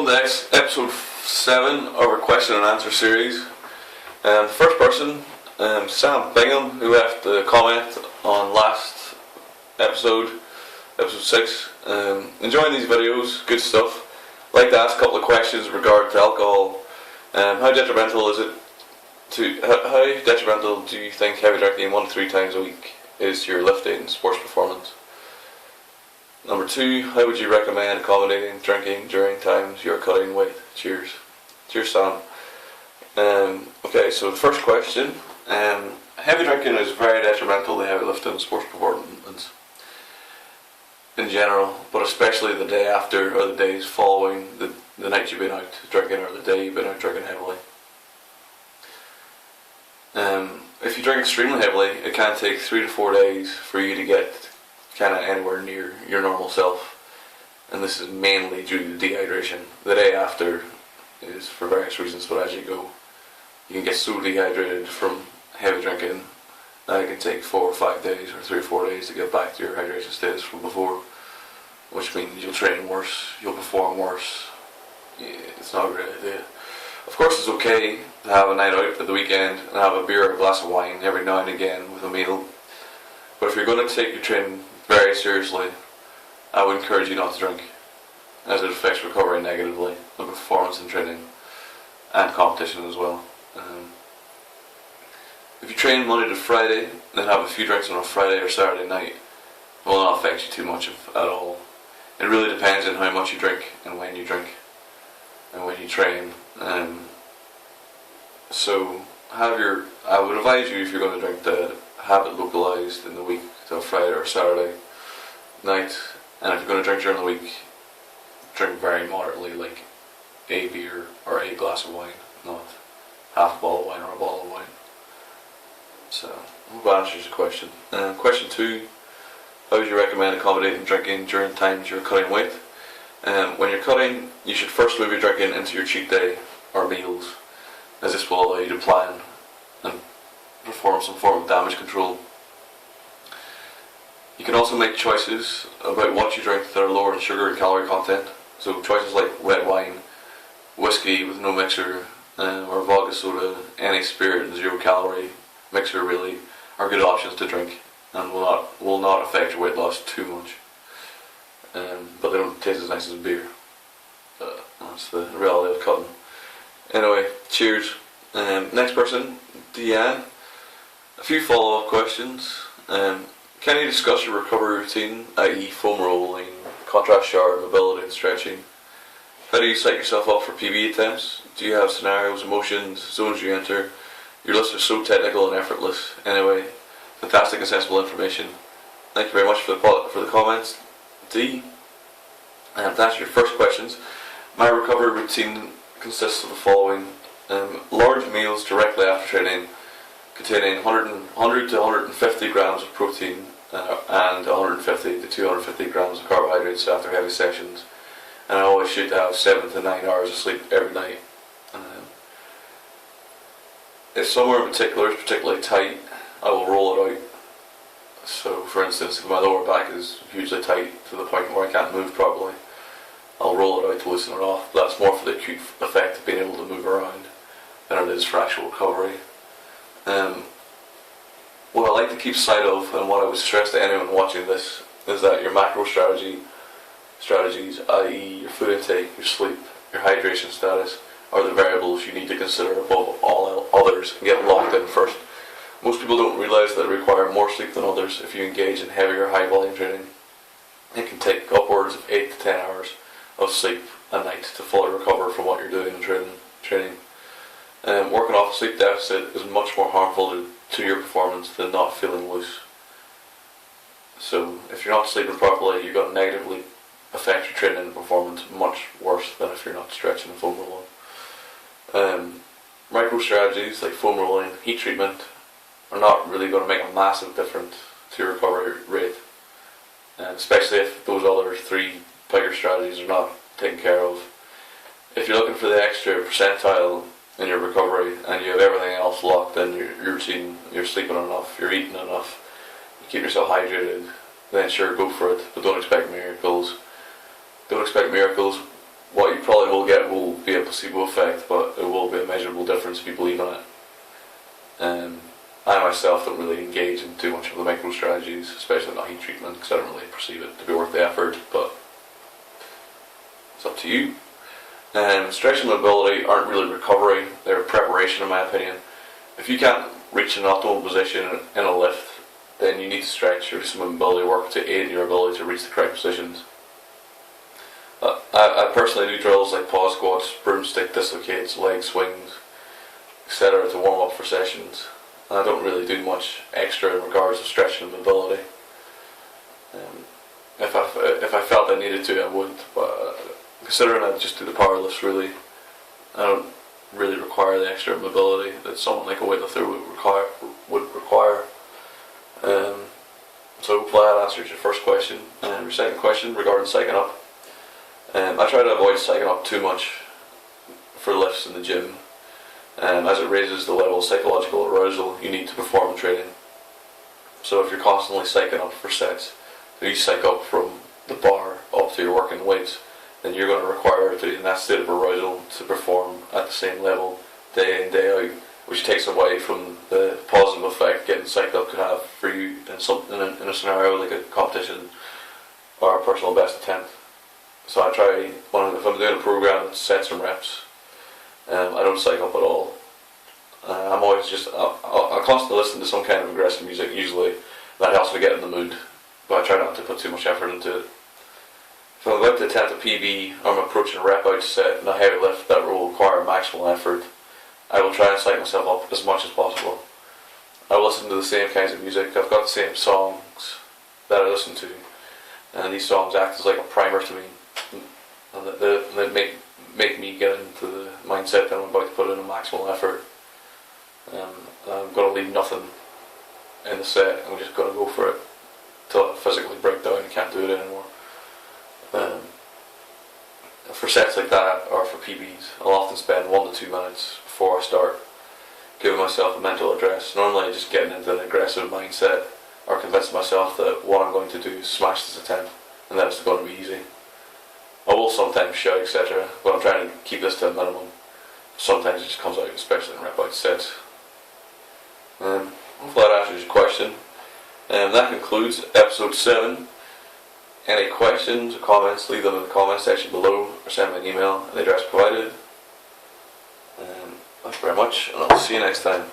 welcome to episode 7 of our question and answer series. The first person, Sam Bingham, who left a comment on last episode 6. Enjoying these videos, good stuff. Like to ask a couple of questions in regard to alcohol. How detrimental do you think heavy drinking 1 to 3 times a week is to your lifting and sports performance? Number 2, how would you recommend accommodating drinking during times you're cutting weight? Cheers. Cheers, Sam. Okay, so the first question. Heavy drinking is very detrimental to heavy lifting and sports performance in general, but especially the day after or the days following the night you've been out drinking or the day you've been out drinking heavily. If you drink extremely heavily, it can take 3 to 4 days for you to get kind of anywhere near your normal self, and this is mainly due to dehydration. The day after is for various reasons, but as you go, you can get so dehydrated from heavy drinking that it can take 4 or 5 days or 3 or 4 days to get back to your hydration status from before, which means you'll train worse, you'll perform worse. Yeah, it's not a great idea. Of course, it's okay to have a night out at the weekend and have a beer or a glass of wine every now and again with a meal, but if you're going to take your training very seriously, I would encourage you not to drink, as it affects recovery negatively and performance in training and competition as well. If you train Monday to Friday and have a few drinks on a Friday or Saturday night, it will not affect you too much at all. It really depends on how much you drink and when you drink and when you train. So I would advise you, if you're going to drink, to have it localised in the week to a Friday or Saturday night, and if you're going to drink during the week, drink very moderately, like a beer or a glass of wine, not half a bottle of wine or a bottle of wine. So, I hope that answers your question. Question 2, how would you recommend accommodating drinking during times you're cutting weight? When you're cutting, you should first move your drinking into your cheat day or meals, as this will allow you to plan and perform some form of damage control. You can also make choices about what you drink that are lower in sugar and calorie content. So choices like red wine, whiskey with no mixer, or vodka soda, any spirit and 0 calorie mixer really are good options to drink and will not affect your weight loss too much. But they don't taste as nice as beer. That's the reality of cutting. Anyway, cheers. Next person, Deanne. A few follow-up questions. Can you discuss your recovery routine, i.e. foam rolling, contrast shower, mobility and stretching? How do you psych yourself up for PB attempts? Do you have scenarios, emotions, zones you enter? Your lists are so technical and effortless. Anyway, fantastic and sensible information. Thank you very much for the comments, D. And to answer your first questions, my recovery routine consists of the following. Large meals directly after training, containing 100 to 150 grams of protein and 150 to 250 grams of carbohydrates after heavy sessions, and I always shoot to have 7 to 9 hours of sleep every night. If somewhere in particular is particularly tight, I will roll it out. So for instance, if my lower back is hugely tight to the point where I can't move properly, I'll roll it out to loosen it off. That's more for the acute effect of being able to move around than it is for actual recovery. What I like to keep sight of, and what I would stress to anyone watching this, is that your macro strategies, i.e. your food intake, your sleep, your hydration status, are the variables you need to consider above all others and get locked in first. Most people don't realise that they require more sleep than others. If you engage in heavier high volume training, it can take upwards of 8 to 10 hours of sleep a night to fully recover from what you're doing in training. Working off a sleep deficit is much more harmful to your performance than not feeling loose. So if you're not sleeping properly, you're going to negatively affect your training and performance much worse than if you're not stretching and foam rolling. Micro strategies like foam rolling, heat treatment are not really going to make a massive difference to your recovery rate, especially if those other 3 bigger strategies are not taken care of. If you're looking for the extra percentile in your recovery and you have everything else locked in your routine, you're sleeping enough, you're eating enough, you keep yourself hydrated, then sure, go for it, but don't expect miracles. Don't expect miracles what you probably will get will be a placebo effect, but it will be a measurable difference if you believe in it. I myself don't really engage in too much of the micro strategies, especially not heat treatment, because I don't really perceive it to be worth the effort, but it's up to you. Stretch and mobility aren't really recovery, they're preparation in my opinion. If you can't reach an optimal position in a lift, then you need to stretch or do some mobility work to aid in your ability to reach the correct positions. I personally do drills like pause squats, broomstick dislocates, leg swings, etc. to warm up for sessions. I don't really do much extra in regards to stretching and mobility. If I felt I needed to, I would, but considering I just do the power lifts really, I don't really require the extra mobility that someone like a weightlifter would require. So hopefully that answers your first question. Your second question regarding psyching up. I try to avoid psyching up too much for lifts in the gym, as it raises the level of psychological arousal you need to perform in training. So if you're constantly psyching up for sets, if you psych up from the bar up to your working weights, then you're going to require to be in that state of arousal to perform at the same level day in, day out, which takes away from the positive effect getting psyched up could have for you in a scenario like a competition or a personal best attempt. So I try, if I'm doing a program that's sets and reps, I don't psych up at all. I'm always I'll constantly listen to some kind of aggressive music usually. That helps me get in the mood, but I try not to put too much effort into it. If I'm about to attempt a PB or I'm approaching a rep out set in a heavy lift that will require maximal effort, I will try and psych myself up as much as possible. I will listen to the same kinds of music. I've got the same songs that I listen to, and these songs act as like a primer to me, and they make me get into the mindset that I'm about to put in a maximal effort. I'm going to leave nothing in the set. I'm just going to go for it till I physically break down and can't do it anymore. For sets like that, or for PBs, I'll often spend 1 to 2 minutes before I start giving myself a mental address. Normally just getting into an aggressive mindset or convincing myself that what I'm going to do is smash this attempt and that it's going to be easy. I will sometimes shout, etc., but I'm trying to keep this to a minimum. Sometimes it just comes out, especially in rep out sets. Hopefully that answers your question. That concludes episode 7. Any questions or comments, leave them in the comment section below or send me an email at the address provided. Thanks very much, and I'll see you next time.